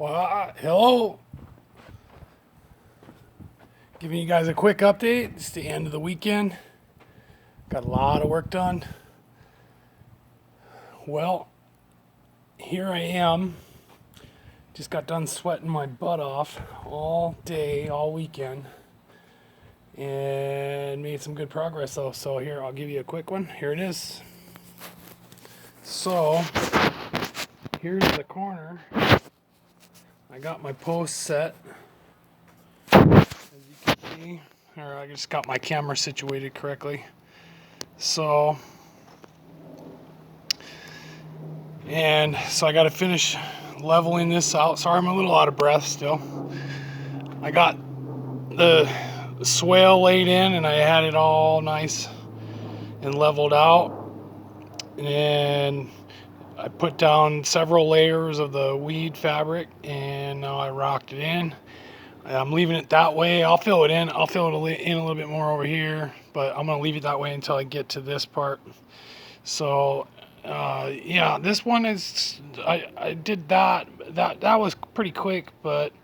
Well, hello. Giving you guys a quick update. It's the end of the weekend. Got a lot of work done. Well, here I am. Just got done sweating my butt off all day, all weekend. And made some good progress though. So here, I'll give you a quick one. Here it is. So, here's the corner. I got my post set. As you can see, or I just got my camera situated correctly. So I got to finish leveling this out. Sorry, I'm a little out of breath still. I got the swale laid in and I had it all nice and leveled out. And I put down several layers of the weed fabric and now I rocked it in. I'm leaving it that way. I'll fill it in. I'll fill it in a little bit more over here, but I'm going to leave it that way until I get to this part. So, yeah, this one is, I did that was pretty quick, but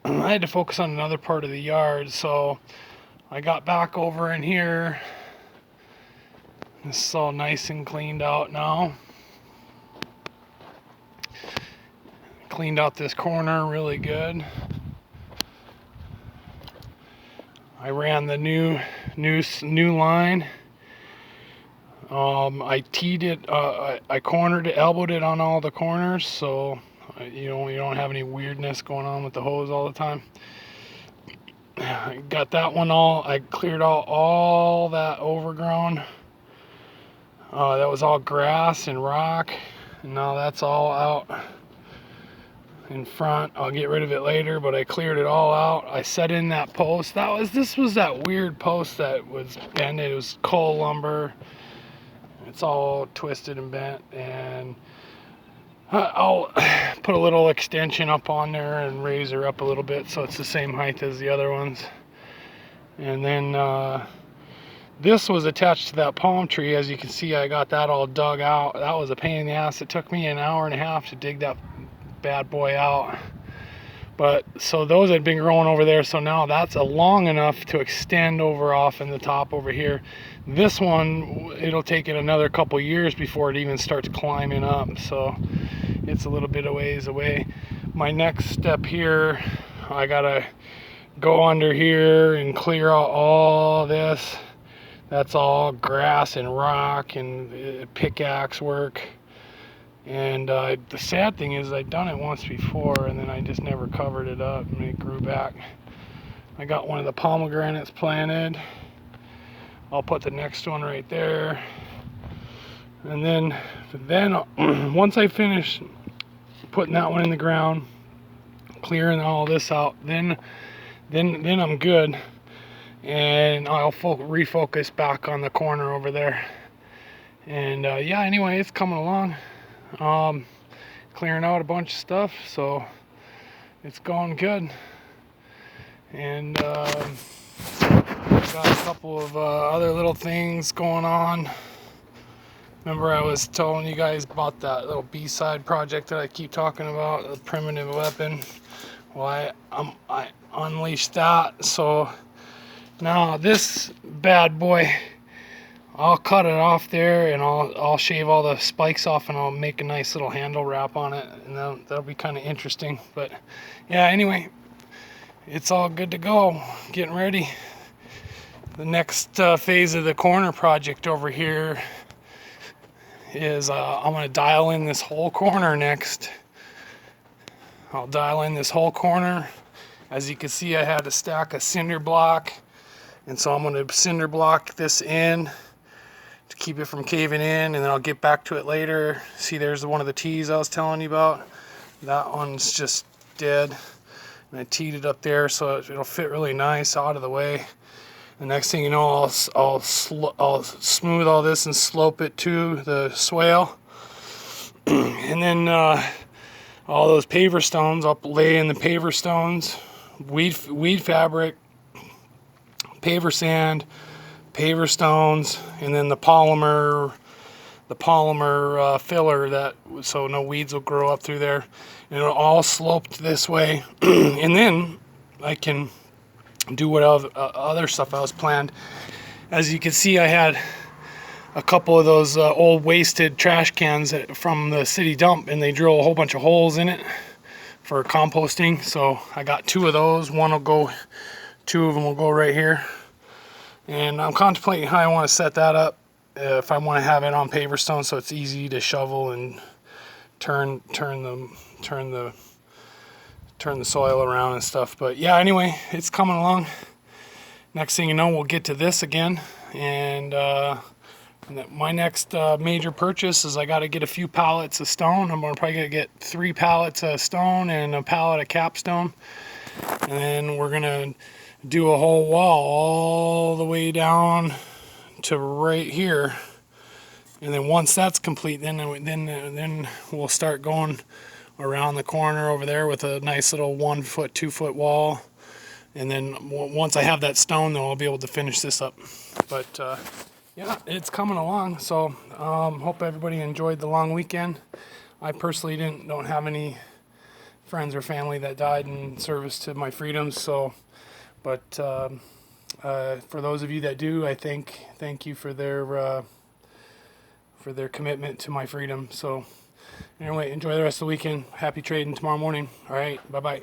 I had to focus on another part of the yard. So I got back over in here. This is all nice and cleaned out now. Cleaned out this corner really good. I ran the new line. I teed it. I cornered it, elbowed it on all the corners, so you don't have any weirdness going on with the hose all the time. I got that one all. I cleared out all that overgrown. That was all grass and rock, and now that's all out in front. I'll get rid of it later, but I cleared it all out. I set in that post. This was that weird post that was bended. It was coal lumber. It's all twisted and bent, and I'll put a little extension up on there and raise her up a little bit so it's the same height as the other ones. And then this was attached to that palm tree. As you can see, I got that all dug out. That was a pain in the ass. It took me an hour and a half to dig that bad boy out. But so those had been growing over there, so now that's long enough to extend over off in the top over here. This one, it'll take it another couple years before it even starts climbing up, so it's a little bit of ways away. My next step here, I gotta go under here and clear out all this. That's all grass and rock and pickaxe work. And the sad thing is I'd done it once before and then I just never covered it up and it grew back. I got one of the pomegranates planted. I'll put the next one right there. And then once I finish putting that one in the ground, clearing all this out, then I'm good. And I'll refocus back on the corner over there. And yeah, anyway, it's coming along. Clearing out a bunch of stuff, so it's going good. And got a couple of other little things going on. Remember I was telling you guys about that little B-side project that I keep talking about, the primitive weapon. Well, I unleashed that, so now this bad boy, I'll cut it off there and I'll shave all the spikes off and I'll make a nice little handle wrap on it, and that'll be kind of interesting. But yeah, anyway, it's all good to go. Getting ready. The next phase of the corner project over here is I'm going to dial in this whole corner next. I'll dial in this whole corner. As you can see, I had a stack of cinder block, and so I'm going to cinder block this in to keep it from caving in, and then I'll get back to it later. See, there's one of the tees I was telling you about. That one's just dead, and I teed it up there so it'll fit really nice out of the way. The next thing you know, I'll smooth all this and slope it to the swale, and then all those paver stones, I'll lay in the paver stones, weed fabric, paver sand, paver stones, and then the polymer polymer filler, so no weeds will grow up through there, and it'll all sloped this way. And then I can do what other stuff I was planned. As you can see, I had a couple of those old wasted trash cans from the city dump, and they drill a whole bunch of holes in it for composting. So I got 2 of those. One will go, 2 of them will go right here. And I'm contemplating how I want to set that up. If I want to have it on paver stone so it's easy to shovel and turn the soil around and stuff. But yeah, anyway, it's coming along. Next thing you know, we'll get to this again. And my next major purchase is I got to get a few pallets of stone. I'm probably going to get 3 pallets of stone and a pallet of capstone. And then we're going to do a whole wall all the way down to right here. And then once that's complete, then we'll start going around the corner over there with a nice little 1 foot, 2 foot wall. And then once I have that stone, then I'll be able to finish this up. But yeah, it's coming along. So hope everybody enjoyed the long weekend. I personally don't have any friends or family that died in service to my freedoms. So, but for those of you that do, I thank you for their commitment to my freedom. So anyway, enjoy the rest of the weekend. Happy trading tomorrow morning. All right, bye-bye.